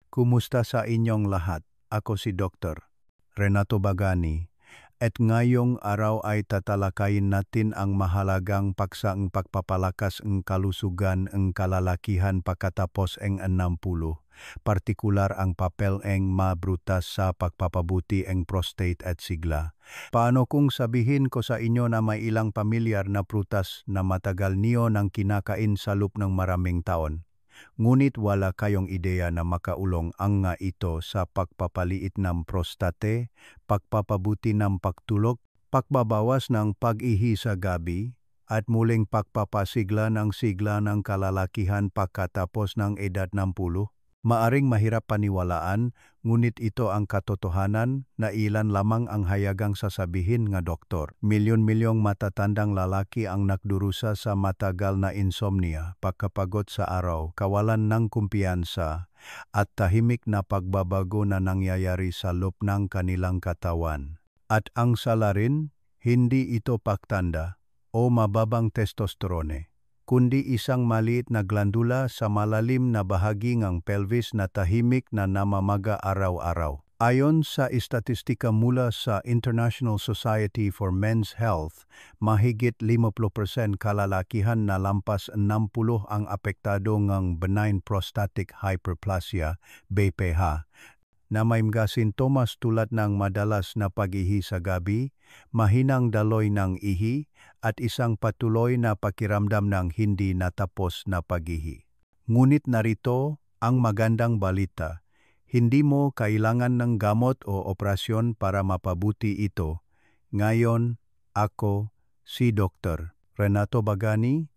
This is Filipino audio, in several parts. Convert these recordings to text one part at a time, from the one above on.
Kumusta sa inyong lahat? Ako si Dr. Renato Bagani at ngayong araw ay tatalakayin natin ang mahalagang paksaang pagpapalakas ng kalusugan ng kalalakihan pagkatapos ng 60, partikular ang papel ng mabrutas sa pagpapabuti ng prostate at sigla. Paano kung sabihin ko sa inyo na may ilang pamilyar na prutas na matagal niyo nang kinakain sa loob ng maraming taon? Ngunit wala kayong ideya na makaulong ang nga ito sa pagpapaliit ng prostate, pagpapabuti ng pagtulog, pagbabawas ng pag-ihi sa gabi, at muling pagpapasigla ng sigla ng kalalakihan pagkatapos ng edad 60. Maaring mahirap paniwalaan, ngunit ito ang katotohanan na ilan lamang ang hayagang sasabihin nga doktor. Milyon-milyong matatandang lalaki ang nakdurusa sa matagal na insomnia, pagkapagod sa araw, kawalan ng kumpiyansa, at tahimik na pagbabago na nangyayari sa loob ng kanilang katawan. At ang salarin, hindi ito pagtanda o mababang testosterone, kundi isang maliit na glandula sa malalim na bahagi ng pelvis na tahimik na namamaga araw-araw. Ayon sa istatistika mula sa International Society for Men's Health, mahigit 50% kalalakihan na lampas 60 ang apektado ng benign prostatic hyperplasia, BPH, na may mga sintomas tulad ng madalas na pag-ihi sa gabi, mahinang daloy ng ihi, at isang patuloy na pakiramdam ng hindi natapos na pag-ihi. Ngunit narito ang magandang balita. Hindi mo kailangan ng gamot o operasyon para mapabuti ito. Ngayon, ako, si Dr. Renato Bagani,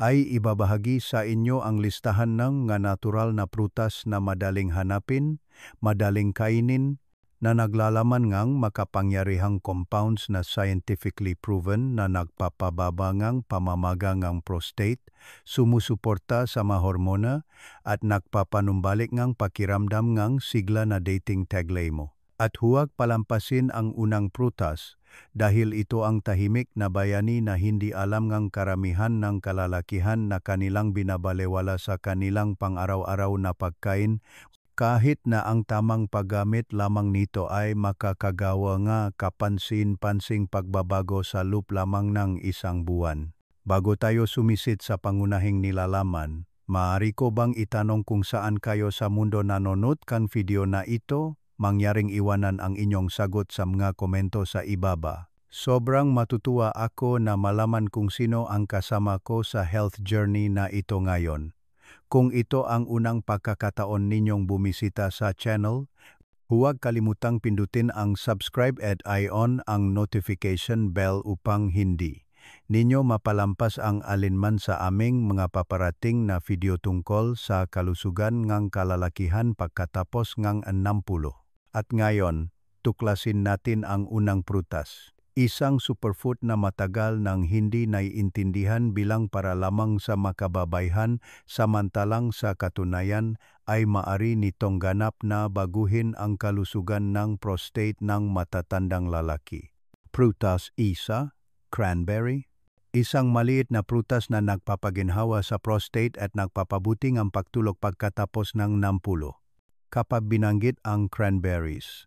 ay ibabahagi sa inyo ang listahan ng nga natural na prutas na madaling hanapin, madaling kainin, na naglalaman ngang makapangyarihang compounds na scientifically proven na nagpapababa ngang pamamaga ngang prostate, sumusuporta sa mga hormona, at nagpapanumbalik ngang pakiramdam ngang sigla na dating taglay mo. At huwag palampasin ang unang prutas, dahil ito ang tahimik na bayani na hindi alam ngang karamihan ng kalalakihan na kanilang binabalewala sa kanilang pang-araw-araw na pagkain, kahit na ang tamang paggamit lamang nito ay makakagawa nga kapansin-pansing pagbabago sa loob lamang ng isang buwan. Bago tayo sumisid sa pangunahing nilalaman, maaari ko bang itanong kung saan kayo sa mundo nanonood kan video na ito? Mangyaring iwanan ang inyong sagot sa mga komento sa ibaba. Sobrang matutuwa ako na malaman kung sino ang kasama ko sa health journey na ito ngayon. Kung ito ang unang pagkakataon ninyong bumisita sa channel, huwag kalimutang pindutin ang subscribe at i-on ang notification bell upang hindi ninyo mapalampas ang alinman sa aming mga paparating na video tungkol sa kalusugan ng kalalakihan pagkatapos ng 60. At ngayon, tuklasin natin ang unang prutas. Isang superfood na matagal nang hindi naiintindihan bilang para lamang sa makababayhan, samantalang sa katunayan ay maari nitong ganap na baguhin ang kalusugan ng prostate ng matatandang lalaki. Prutas isa, cranberry. Isang maliit na prutas na nagpapaginhawa sa prostate at nagpapabuti ng pagtulog pagkatapos ng 60. Kapag binanggit ang cranberries,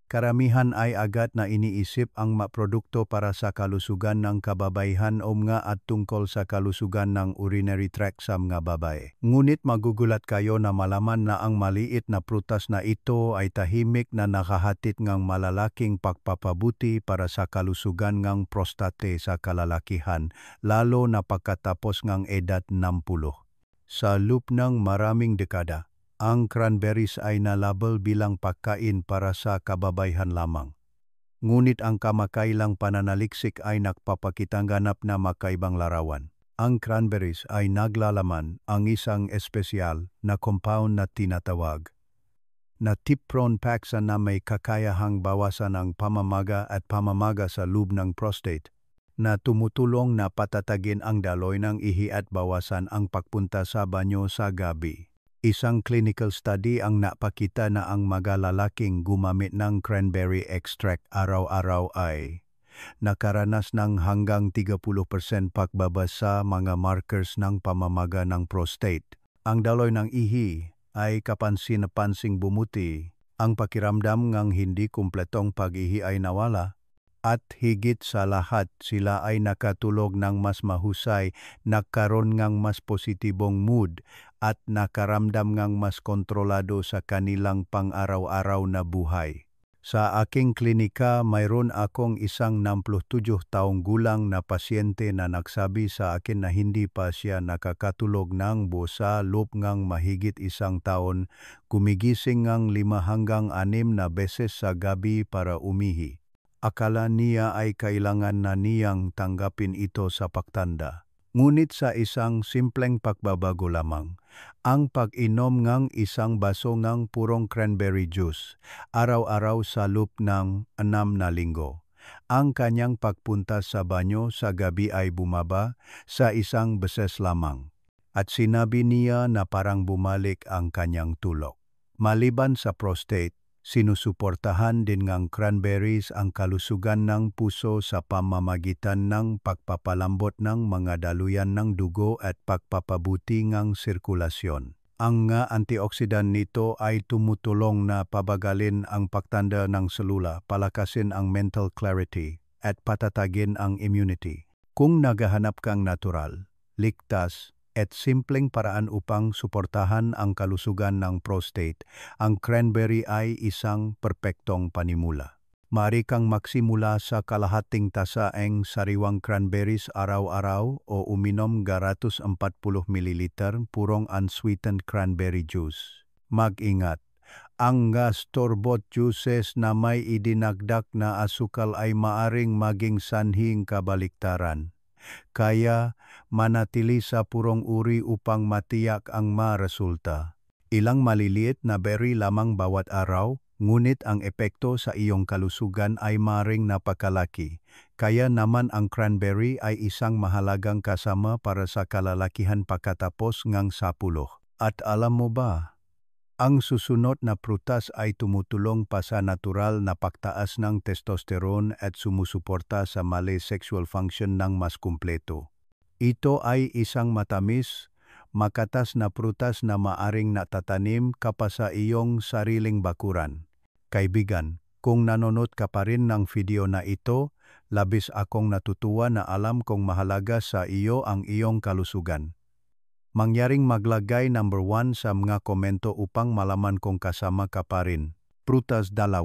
karamihan ay agad na iniisip ang produkto para sa kalusugan ng kababayhan o mga at tungkol sa kalusugan ng urinary tract sa mga babae. Ngunit magugulat kayo na malaman na ang maliit na prutas na ito ay tahimik na nakahatid ng malalaking pagpapabuti para sa kalusugan ng prostate sa kalalakihan, lalo na pagkatapos ng edad 60. Sa loob ng maraming dekada, ang cranberries ay nalabel bilang pagkain para sa kababayhan lamang. Ngunit ang kamakailang pananaliksik ay nagpapakitang ganap na makaibang larawan. Ang cranberries ay naglalaman ang isang espesyal na compound na tinatawag na tip-prone paksa na may kakayahang bawasan ang pamamaga at pamamaga sa loob ng prostate, na tumutulong na patatagin ang daloy ng ihi at bawasan ang pagpunta sa banyo sa gabi. Isang clinical study ang napakita na ang mga lalaking gumamit ng cranberry extract araw-araw ay nakaranas ng hanggang 30% pagbaba sa mga markers ng pamamaga ng prostate. Ang daloy ng ihi ay kapansin-pansing bumuti, ang pakiramdam ngang hindi kumpletong pag-ihi ay nawala, at higit sa lahat sila ay nakatulog ng mas mahusay, nagkaroon ngang mas positibong mood, at nakaramdam ngang mas kontrolado sa kanilang pang-araw-araw na buhay. Sa aking klinika, mayroon akong isang 67 taong gulang na pasyente na nagsabi sa akin na hindi pa siya nakakatulog ng sa loob ngang mahigit isang taon, gumigising ngang 5 hanggang 6 na beses sa gabi para umihi. Akala niya ay kailangan na niyang tanggapin ito sa pagtanda. Ngunit sa isang simpleng pagbabago lamang, ang pag-inom ng isang baso ng purong cranberry juice, araw-araw sa loob ng 6 na linggo, ang kanyang pagpunta sa banyo sa gabi ay bumaba sa isang beses lamang. At sinabi niya na parang bumalik ang kanyang tulog. Maliban sa prostate, sinusuportahan din ng cranberries ang kalusugan ng puso sa pamamagitan ng pagpapalambot ng mga daluyan ng dugo at pagpapabuti ng sirkulasyon. Ang nga antioxidant nito ay tumutulong na pabagalin ang pagtanda ng selula, palakasin ang mental clarity, at patatagin ang immunity. Kung naghahanap kang natural, ligtas, at simpleng paraan upang suportahan ang kalusugan ng prostate, ang cranberry ay isang perpektong panimula. Maaari kang magsimula sa kalahating tasa ng sariwang cranberries araw-araw o uminom 140 ml purong unsweetened cranberry juice. Mag-ingat, ang store-bought juices na may idinagdag na asukal ay maaring maging sanhing kabaliktaran. Kaya manatili sa purong uri upang matiyak ang resulta. Ilang maliliit na berry lamang bawat araw, ngunit ang epekto sa iyong kalusugan ay maring napakalaki. Kaya naman ang cranberry ay isang mahalagang kasama para sa kalalakihan pagkatapos ng 10. At alam mo ba? Ang susunod na prutas ay tumutulong pa sa natural na pagtaas ng testosterone at sumusuporta sa male sexual function ng mas kumpleto. Ito ay isang matamis, makatas na prutas na maaring natatanim ka pa sa iyong sariling bakuran. Kaibigan, kung nanonood ka pa rin ng video na ito, labis akong natutuwa na alam kong mahalaga sa iyo ang iyong kalusugan. Mangyaring maglagay number 1 sa mga komento upang malaman kung kasama ka pa rin. Prutas 2.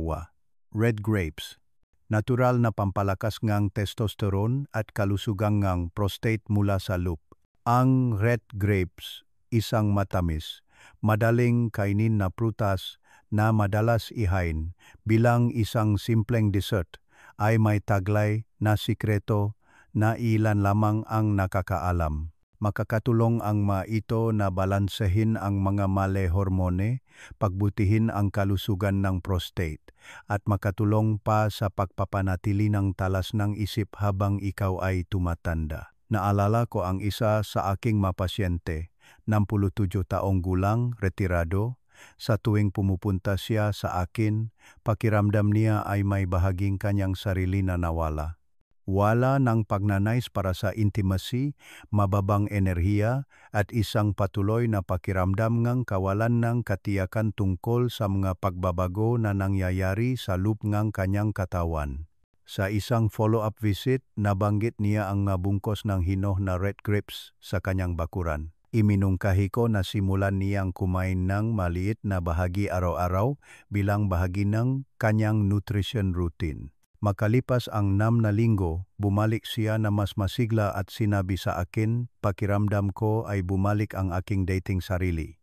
Red grapes. Natural na pampalakas ngang testosterone at kalusugan ngang prostate mula sa loob. Ang red grapes, isang matamis, madaling kainin na prutas na madalas ihain bilang isang simpleng dessert, ay may taglay na sikreto na ilan lamang ang nakakaalam. Makakatulong ang ito na balansehin ang mga male hormone, pagbutihin ang kalusugan ng prostate, at makatulong pa sa pagpapanatili ng talas ng isip habang ikaw ay tumatanda. Naalala ko ang isa sa aking mapasyente, 67 taong gulang, retirado. Sa tuwing pumupunta siya sa akin, pakiramdam niya ay may bahaging kanyang sarili na nawala. Wala ng pagnanais para sa intimacy, mababang enerhiya, at isang patuloy na pakiramdam ng kawalan ng katiyakan tungkol sa mga pagbabago na nangyayari sa loob ng kanyang katawan. Sa isang follow-up visit, nabanggit niya ang bungkos ng hinog na red grapes sa kanyang bakuran. Iminungkahi ko na simulan niyang kumain ng maliit na bahagi araw-araw bilang bahagi ng kanyang nutrition routine. Makalipas ang 6 na linggo, bumalik siya na mas masigla at sinabi sa akin, pakiramdam ko ay bumalik ang aking dating sarili.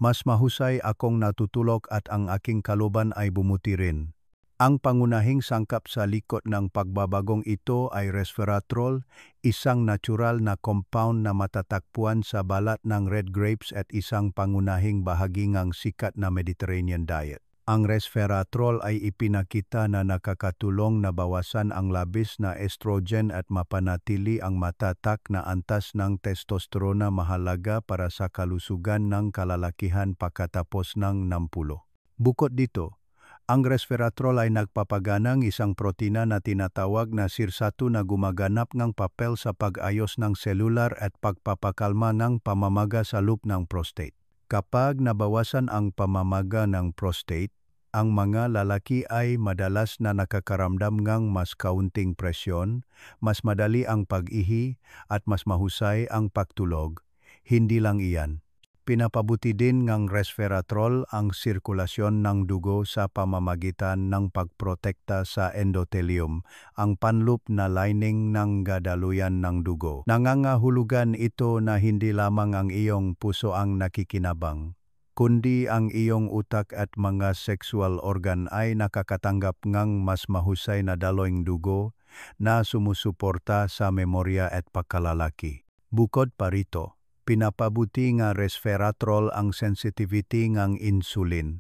Mas mahusay akong natutulog at ang aking kalooban ay bumuti rin. Ang pangunahing sangkap sa likod ng pagbabagong ito ay resveratrol, isang natural na compound na matatagpuan sa balat ng red grapes at isang pangunahing bahagi ng sikat na Mediterranean diet. Ang resveratrol ay ipinakita na nakakatulong na bawasan ang labis na estrogen at mapanatili ang matatak na antas ng testosterona, mahalaga para sa kalusugan ng kalalakihan pagkatapos ng 60. Bukod dito, ang resveratrol ay nagpapaganang isang protina na tinatawag na SIR1 na gumaganap ng papel sa pag-ayos ng selular at pagpapakalma ng pamamaga sa loob ng prostate. Kapag nabawasan ang pamamaga ng prostate, ang mga lalaki ay madalas na nakakaramdam ng mas kaunting presyon, mas madali ang pag-ihi at mas mahusay ang pagtulog. Hindi lang iyan. Pinapabuti din ng resveratrol ang sirkulasyon ng dugo sa pamamagitan ng pagprotekta sa endothelium, ang panloop na lining ng gadaluyan ng dugo. Nangangahulugan ito na hindi lamang ang iyong puso ang nakikinabang, kundi ang iyong utak at mga sexual organ ay nakakatanggap ng mas mahusay na daloyng dugo na sumusuporta sa memorya at pagkalalaki. Bukod pa rito, pinapabuti nga resveratrol ang sensitivity ng insulin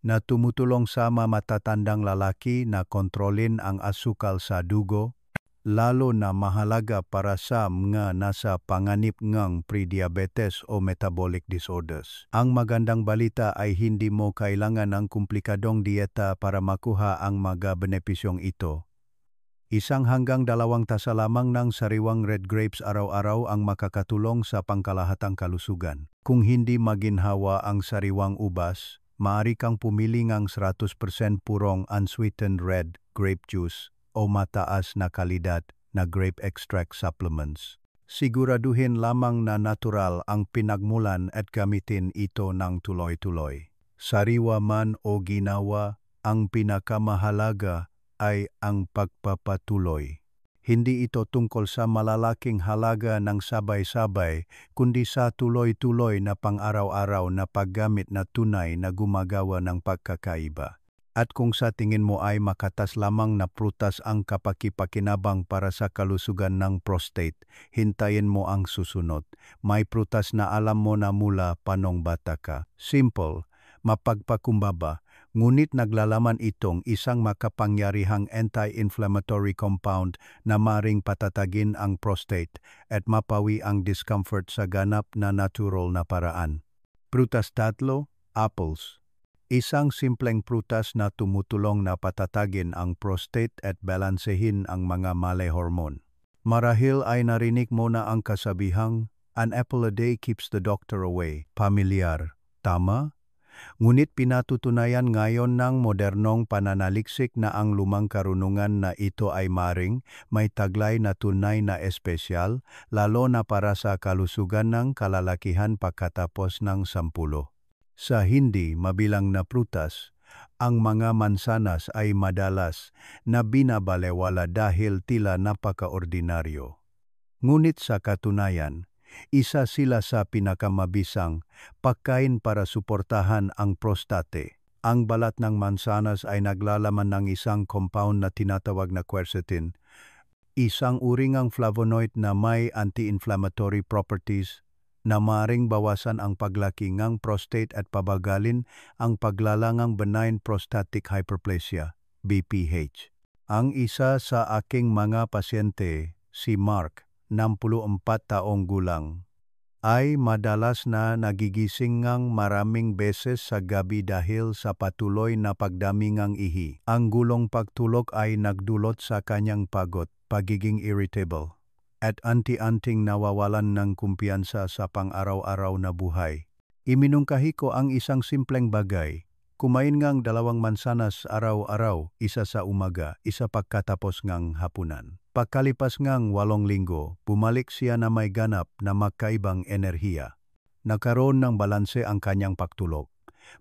na tumutulong sa matatandang lalaki na kontrolin ang asukal sa dugo, lalo na mahalaga para sa mga nasa panganib ng prediabetes o metabolic disorders. Ang magandang balita ay hindi mo kailangan ng komplikadong dieta para makuha ang mga benepisyong ito. 1 hanggang 2 tasa lamang ng sariwang red grapes araw-araw ang makakatulong sa pangkalahatang kalusugan. Kung hindi maginhawa ang sariwang ubas, maaari kang pumili ng 100% purong unsweetened red grape juice o mataas na kalidad na grape extract supplements. Siguraduhin lamang na natural ang pinagmulan at gamitin ito ng tuloy-tuloy. Sariwa man o ginawa, ang pinakamahalaga ay ang pagpapatuloy. Hindi ito tungkol sa malalaking halaga ng sabay-sabay, kundi sa tuloy-tuloy na pang-araw-araw na paggamit na tunay na gumagawa ng pagkakaiba. At kung sa tingin mo ay makatas lamang na prutas ang kapakipakinabang para sa kalusugan ng prostate, hintayin mo ang susunod. May prutas na alam mo na mula panong bata ka. Simple, mapagpakumbaba, ngunit naglalaman itong isang makapangyarihang anti-inflammatory compound na maring patatagin ang prostate at mapawi ang discomfort sa ganap na natural na paraan. Prutas 3, apples. Isang simpleng prutas na tumutulong na patatagin ang prostate at balansehin ang mga male hormone. Marahil ay narinig mo na ang kasabihang, "An apple a day keeps the doctor away." Pamilyar, tama? Ngunit pinatutunayan ngayon ng modernong pananaliksik na ang lumang karunungan na ito ay maring may taglay na tunay na espesyal, lalo na para sa kalusugan ng kalalakihan pagkatapos ng 10. Sa hindi mabilang na prutas, ang mga mansanas ay madalas na binabalewala dahil tila napakaordinaryo. Ngunit sa katunayan, isa sila sa pinakamabisang pagkain para suportahan ang prostate. Ang balat ng mansanas ay naglalaman ng isang compound na tinatawag na quercetin, isang uri ng flavonoid na may anti-inflammatory properties na maring bawasan ang paglaki ng prostate at pabagalin ang paglalangang benign prostatic hyperplasia, BPH. Ang isa sa aking mga pasyente, si Mark, 64 taong gulang, ay madalas na nagigising ng maraming beses sa gabi dahil sa patuloy na pagdami ng ihi. Ang gulong pagtulog ay nagdulot sa kanyang pagod, pagiging irritable, at anti-anting nawawalan ng kumpiyansa sa pang-araw-araw na buhay. Iminungkahi ko ang isang simpleng bagay. Kumain ngang 2 mansanas araw-araw, isa sa umaga, isa pagkatapos ngang hapunan. Pagkalipas ngang 8 linggo, bumalik siya na may ganap na magkaibang enerhiya. Nagkaroon ng balanse ang kanyang pagtulog.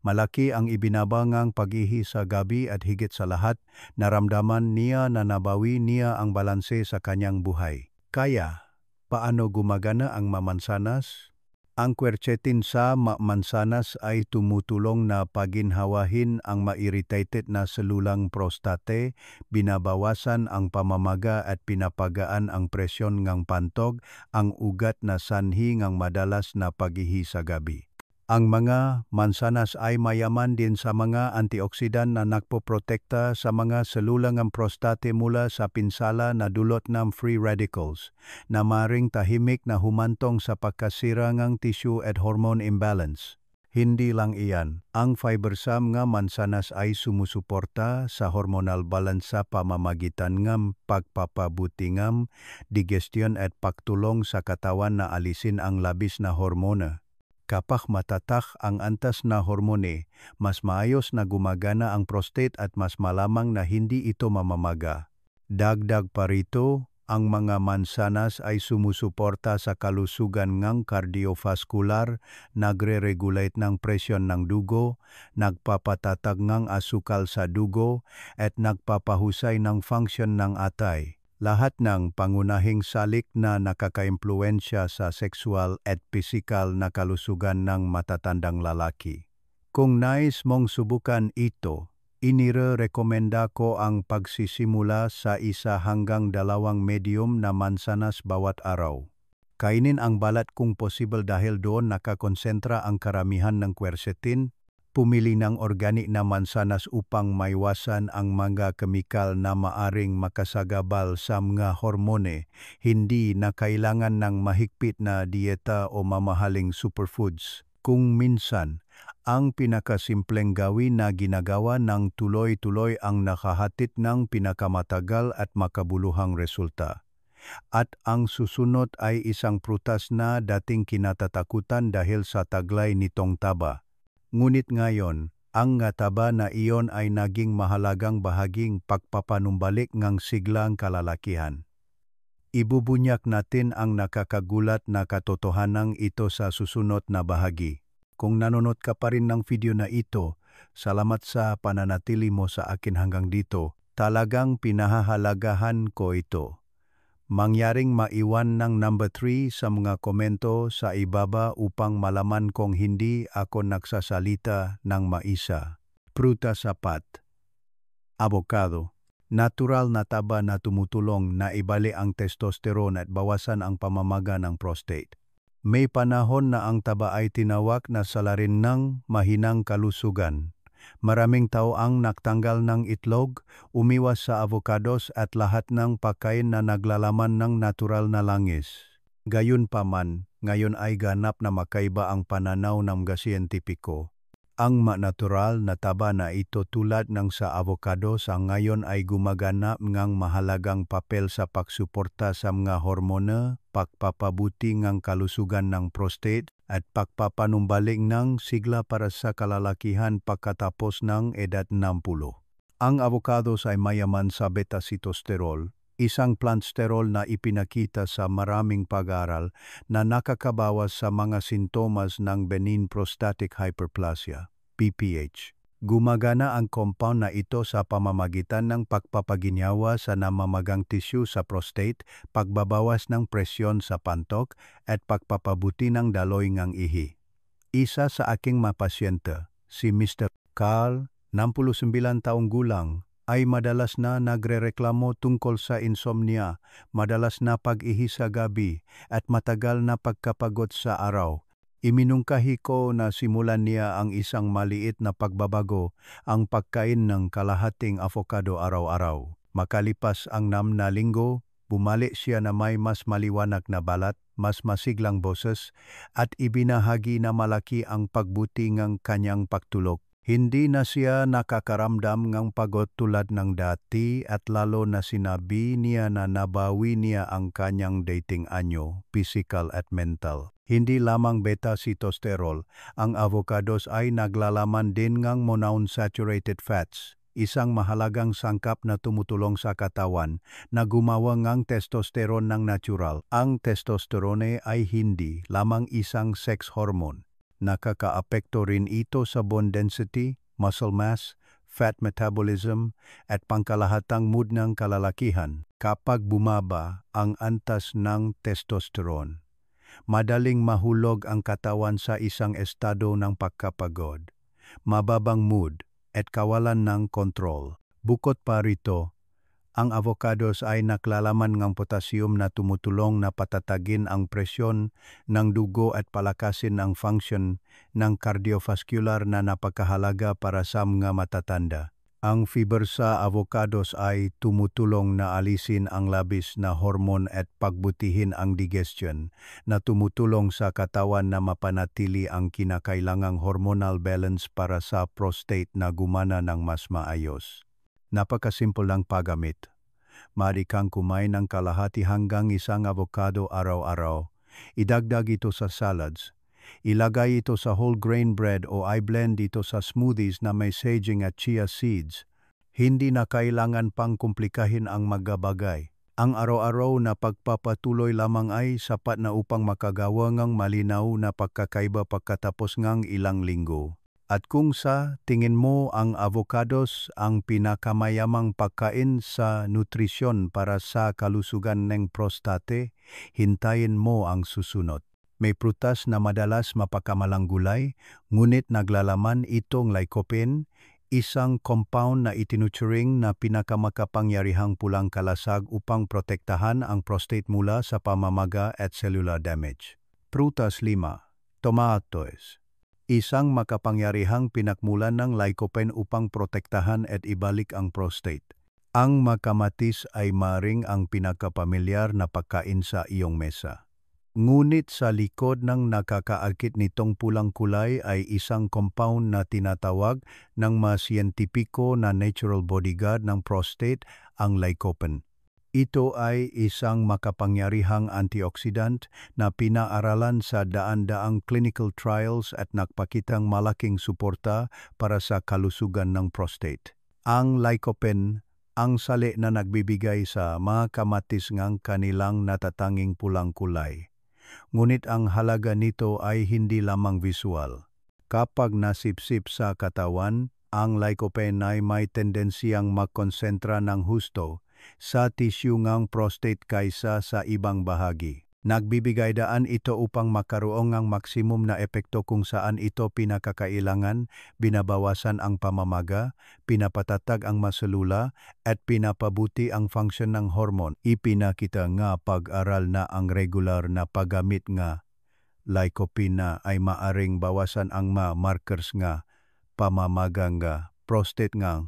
Malaki ang ibinabangang pag-ihi sa gabi at higit sa lahat, naramdaman niya na nabawi niya ang balanse sa kanyang buhay. Kaya, paano gumagana ang mamansanas? Ang quercetin sa mansanas ay tumutulong na paginhawahin ang ma-irritated na selulang prostate, binabawasan ang pamamaga at pinapagaan ang presyon ng pantog, ang ugat na sanhi ng madalas na pag-ihi sa gabi. Ang mga mansanas ay mayaman din sa mga antioksidan na nagpoprotekta sa mga selula ng prostate mula sa pinsala na dulot ng free radicals, na maring tahimik na humantong sa pagkasira ng tissue at hormone imbalance. Hindi lang iyan, ang fibersam nga mansanas ay sumusuporta sa hormonal balance sa pamamagitan ng pagpapabuti ng digestion at pagtulong sa katawan na alisin ang labis na hormona. Kapag matatak ang antas na hormone, mas maayos na gumagana ang prostate at mas malamang na hindi ito mamamaga. Dagdag pa rito, ang mga mansanas ay sumusuporta sa kalusugan ng cardiovascular, nagre-regulate ng presyon ng dugo, nagpapatatag ng asukal sa dugo, at nagpapahusay ng function ng atay. Lahat ng pangunahing salik na nakakaimpluwensya sa sexual at physical na kalusugan ng matatandang lalaki. Kung nais mong subukan ito, inirekomenda ko ang pagsisimula sa 1 hanggang 2 medium na mansanas bawat araw. Kainin ang balat kung possible dahil doon nakakonsentra ang karamihan ng quercetin. Pumili ng organic na mansanas upang maiwasan ang mga kemikal na maaring makasagabal sa mga hormone. Hindi na kailangan ng mahigpit na dieta o mamahaling superfoods. Kung minsan, ang pinakasimpleng gawin na ginagawa ng tuloy-tuloy ang nakahatid ng pinakamatagal at makabuluhang resulta. At ang susunod ay isang prutas na dating kinatatakutan dahil sa taglay nitong taba. Ngunit ngayon, ang taba na iyon ay naging mahalagang bahaging pagpapanumbalik ng siglang kalalakihan. Ibubunyak natin ang nakakagulat na katotohanan ito sa susunod na bahagi. Kung nanonood ka pa rin ng video na ito, salamat sa pananatili mo sa akin hanggang dito. Talagang pinahahalagahan ko ito. Mangyaring maiwan ng number 3 sa mga komento sa ibaba upang malaman kung hindi ako nagsasalita ng maisa. Prutas sapat. Avocado. Natural na taba na tumutulong na ibali ang testosterone at bawasan ang pamamaga ng prostate. May panahon na ang taba ay tinawag na salarin ng mahinang kalusugan. Maraming tao ang nagtanggal ng itlog, umiwas sa avocados at lahat ng pagkain na naglalaman ng natural na langis. Gayunpaman, ngayon ay ganap na makaiba ang pananaw ng mga siyentipiko. Ang natural na taba na ito tulad ng sa avocado sa ngayon ay gumaganap ng mahalagang papel sa pagsuporta sa mga hormone, pagpapabuti ng kalusugan ng prostate, at pagpapanumbalik ng sigla para sa kalalakihan pagkatapos ng edad 60. Ang avocados ay mayaman sa beta-sitosterol, isang plant sterol na ipinakita sa maraming pag-aaral na nakakabawas sa mga sintomas ng benign prostatic hyperplasia, BPH. Gumagana ang compound na ito sa pamamagitan ng pagpapaginhawa sa namamagang tissue sa prostate, pagbabawas ng presyon sa pantok, at pagpapabuti ng daloy ng ihi. Isa sa aking mga pasyente, si Mr. Carl, 69 taong gulang, ay madalas na nagrereklamo tungkol sa insomnia, madalas na pag-ihi sa gabi, at matagal na pagkapagod sa araw. Iminungkahi ko na simulan niya ang isang maliit na pagbabago, ang pagkain ng kalahating avocado araw-araw. Makalipas ang 6 na linggo, bumalik siya na may mas maliwanag na balat, mas masiglang boses, at ibinahagi na malaki ang pagbuti ng kanyang pagtulog. Hindi na siya nakakaramdam ng pagod tulad ng dati at lalo na sinabi niya na nabawi niya ang kanyang dating anyo, physical at mental. Hindi lamang beta-sitosterol, ang avocados ay naglalaman din ng monounsaturated fats, isang mahalagang sangkap na tumutulong sa katawan na gumawa ng testosterone ng natural. Ang testosterone ay hindi lamang isang sex hormone. Nakakaapekto rin ito sa bone density, muscle mass, fat metabolism, at pangkalahatang mood ng kalalakihan. Kapag bumaba ang antas ng testosterone, madaling mahulog ang katawan sa isang estado ng pagkapagod, mababang mood, at kawalan ng kontrol. Bukod pa rito, ang avocados ay naglalaman ng potassium na tumutulong na patatagin ang presyon ng dugo at palakasin ang function ng cardiovascular na napakahalaga para sa mga matatanda. Ang fiber sa avocados ay tumutulong na alisin ang labis na hormone at pagbutihin ang digestion na tumutulong sa katawan na mapanatili ang kinakailangang hormonal balance para sa prostate na gumana ng mas maayos. Napakasimple lang paggamit. Maaari kang kumain ng kalahati hanggang 1 avocado araw-araw. Idagdag ito sa salads. Ilagay ito sa whole grain bread o i-blend ito sa smoothies na may saging at chia seeds. Hindi na kailangan pang komplikahin ang magabagay. Ang araw-araw na pagpapatuloy lamang ay sapat na upang makagawa ngang malinaw na pagkakaiba pagkatapos ngang ilang linggo. At kung sa tingin mo ang avocados ang pinakamayamang pagkain sa nutrisyon para sa kalusugan ng prostate, hintayin mo ang susunod. May prutas na madalas mapakamalang gulay, ngunit naglalaman itong lycopene, isang compound na itinuturing na pinakamakapangyarihang pulang kalasag upang protektahan ang prostate mula sa pamamaga at cellular damage. Prutas 5. Tomatoes. Isang makapangyarihang pinakmulan ng lycopene upang protektahan at ibalik ang prostate. Ang makamatis ay maring ang pinakapamilyar na pagkain sa iyong mesa. Ngunit sa likod ng nakakaakit nitong pulang kulay ay isang compound na tinatawag ng mas siyentipiko na natural bodyguard ng prostate, ang lycopene. Ito ay isang makapangyarihang antioxidant na pinaaralan sa daan-daang clinical trials at nagpakitang malaking suporta para sa kalusugan ng prostate. Ang lycopene, ang sali na nagbibigay sa mga kamatis ngang kanilang natatanging pulang kulay. Ngunit ang halaga nito ay hindi lamang visual. Kapag nasipsip sa katawan, ang lycopene ay may tendensiyang magkonsentra ng husto sa tissue ngang prostate kaysa sa ibang bahagi. Nagbibigay daan ito upang makaroon ng maksimum na epekto kung saan ito pinakakailangan, binabawasan ang pamamaga, pinapatatag ang maselula, at pinapabuti ang function ng hormone. Ipinakita nga pag-aral na ang regular na paggamit nga lycopene ay maaring bawasan ang markers nga pamamaga nga prostate nga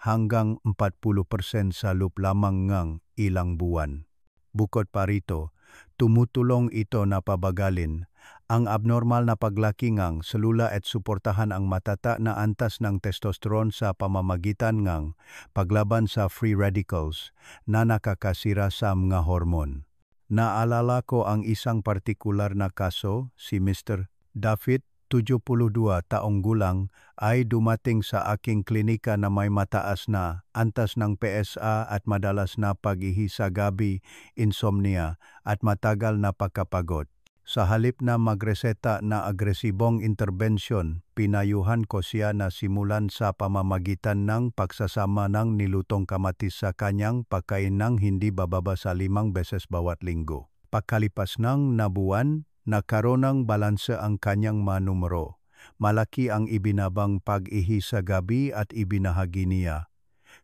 hanggang 40% sa loob lamang ngang ilang buwan. Bukod pa rito, tumutulong ito na pabagalin ang abnormal na paglaki ngang selula at suportahan ang matata na antas ng testosterone sa pamamagitan ngang paglaban sa free radicals na nakakasira sa mga hormon. Naalala ko ang isang partikular na kaso, si Mr. David, 72 taong gulang, ay dumating sa aking klinika na may mataas na antas ng PSA at madalas na pag-ihi sa gabi, insomnia, at matagal na pagkapagod. Sa halip na magreseta na agresibong interbensyon, pinayuhan ko siya na simulan sa pamamagitan ng pagsasama ng nilutong kamatis sa kanyang pagkain ng hindi bababa sa 5 beses bawat linggo. Pagkalipas ng nabuwan, nagkaroon ng balanse ang kanyang manumero. Malaki ang ibinabang pag-ihi sa gabi at ibinahagi niya.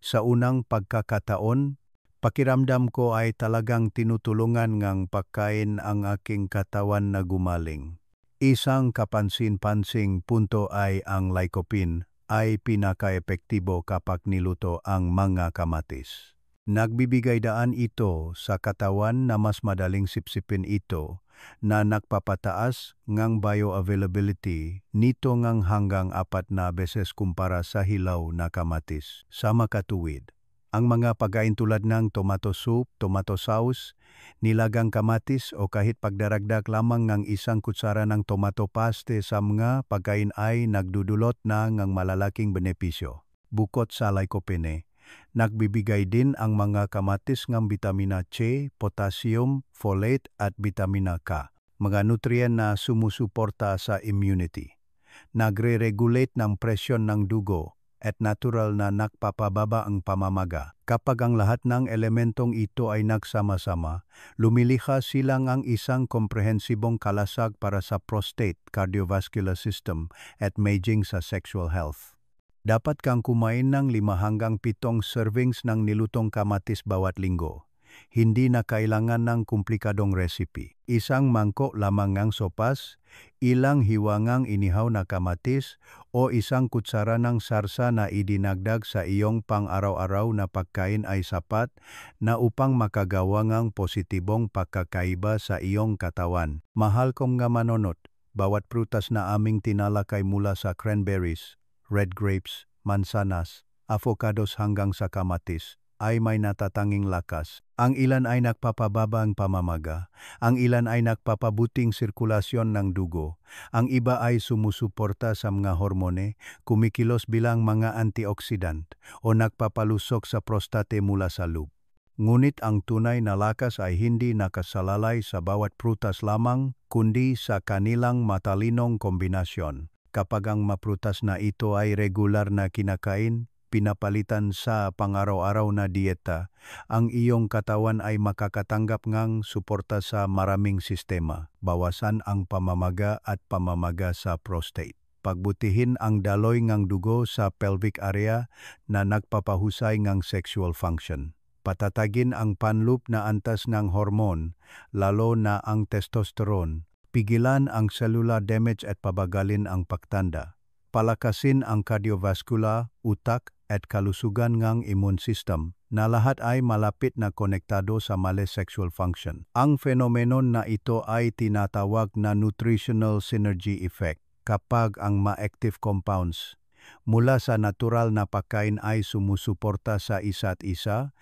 Sa unang pagkakataon, pakiramdam ko ay talagang tinutulungan ngang pagkain ang aking katawan na gumaling. Isang kapansin-pansing punto ay ang lycopene ay pinaka-epektibo kapag niluto ang mga kamatis. Nagbibigay daan ito sa katawan na mas madaling sipsipin ito na nagpapataas ngang bioavailability nito ngang hanggang 4 na beses kumpara sa hilaw na kamatis. Sa makatuwid, ang mga pagkain tulad ng tomato soup, tomato sauce, nilagang kamatis o kahit pagdaragdag lamang ng 1 kutsara ng tomato paste sa mga pagkain ay nagdudulot na ng malalaking benepisyo. Bukod sa lycopene, nagbibigay din ang mga kamatis ng vitamina C, potassium, folate at vitamina K, mga nutrient na sumusuporta sa immunity. Nagre-regulate ng presyon ng dugo at natural na nagpapababa ang pamamaga. Kapag ang lahat ng elementong ito ay nagsama-sama, lumilikha silang ang isang komprehensibong kalasag para sa prostate, cardiovascular system at maging sa sexual health. Dapat kang kumain ng 5 hanggang 7 servings ng nilutong kamatis bawat linggo. Hindi na kailangan ng komplikadong recipe. 1 mangkok lamang ng sopas, ilang hiwangang inihaw na kamatis, o 1 kutsara ng sarsa na idinagdag sa iyong pang-araw-araw na pagkain ay sapat na upang makagawa ng positibong pagkakaiba sa iyong katawan. Mahal kong nga manonot, bawat prutas na aming tinalakay mula sa cranberries, red grapes, mansanas, avocados hanggang sa kamatis ay may natatanging lakas. Ang ilan ay nagpapababang pamamaga. Ang ilan ay nagpapabuting sirkulasyon ng dugo. Ang iba ay sumusuporta sa mga hormone, kumikilos bilang mga antioxidant, o nagpapalusok sa prostate mula sa loob. Ngunit ang tunay na lakas ay hindi nakasalalay sa bawat prutas lamang, kundi sa kanilang matalinong kombinasyon. Kapag ang maprutas na ito ay regular na kinakain, pinapalitan sa pang-araw-araw na dieta, ang iyong katawan ay makakatanggap ngang suporta sa maraming sistema, bawasan ang pamamaga at pamamaga sa prostate. Pagbutihin ang daloy ngang dugo sa pelvic area na nagpapahusay ngang sexual function. Patatagin ang panloop na antas ng hormon, lalo na ang testosterone. Pigilan ang cellular damage at pabagalin ang pagtanda. Palakasin ang cardiovascular, utak, at kalusugan ng immune system na lahat ay malapit na konektado sa male sexual function. Ang fenomeno na ito ay tinatawag na nutritional synergy effect kapag ang ma-active compounds mula sa natural na pagkain ay sumusuporta sa isa't isa,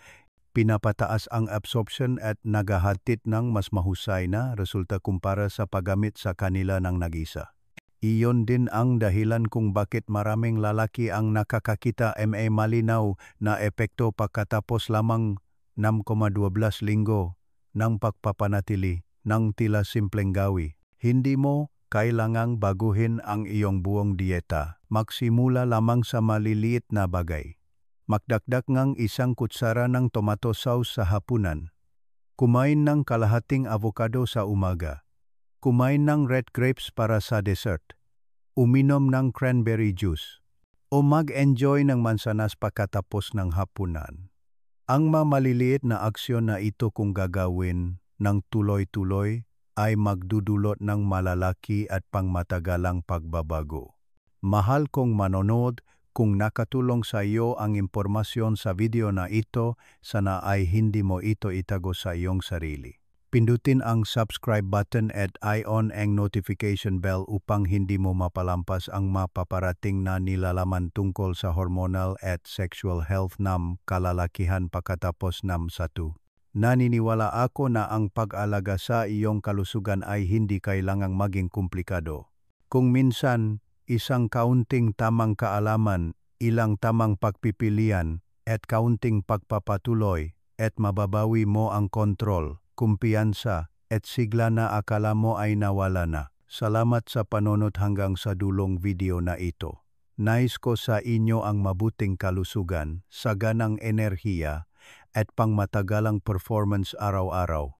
pinapataas ang absorption at naghahatid ng mas mahusay na resulta kumpara sa paggamit sa kanila ng nag-isa. Iyon din ang dahilan kung bakit maraming lalaki ang nakakakita malinaw na epekto pagkatapos lamang 6,12 linggo ng pagpapanatili ng tila simpleng gawi. Hindi mo kailangang baguhin ang iyong buong dieta. Magsimula lamang sa maliliit na bagay. Magdagdag ng 1 kutsara ng tomato sauce sa hapunan. Kumain ng kalahating avocado sa umaga. Kumain ng red grapes para sa dessert. Uminom ng cranberry juice. O mag-enjoy ng mansanas pagkatapos ng hapunan. Ang maliliit na aksyon na ito kung gagawin ng tuloy-tuloy ay magdudulot ng malalaki at pangmatagalang pagbabago. Mahal kong manonood, kung nakatulong sa iyo ang impormasyon sa video na ito, sana ay hindi mo ito itago sa iyong sarili. Pindutin ang subscribe button at i-on ang notification bell upang hindi mo mapalampas ang mapaparating na nilalaman tungkol sa hormonal at sexual health ng kalalakihan pagkatapos ng 1. Naniniwala ako na ang pag-alaga sa iyong kalusugan ay hindi kailangang maging komplikado. Kung minsan, isang kaunting tamang kaalaman, ilang tamang pagpipilian, at kaunting pagpapatuloy, at mababawi mo ang kontrol, kumpiyansa, at sigla na akala mo ay nawala na. Salamat sa panonood hanggang sa dulong video na ito. Nais ko sa inyo ang mabuting kalusugan, saganang enerhiya, at pangmatagalang performance araw-araw.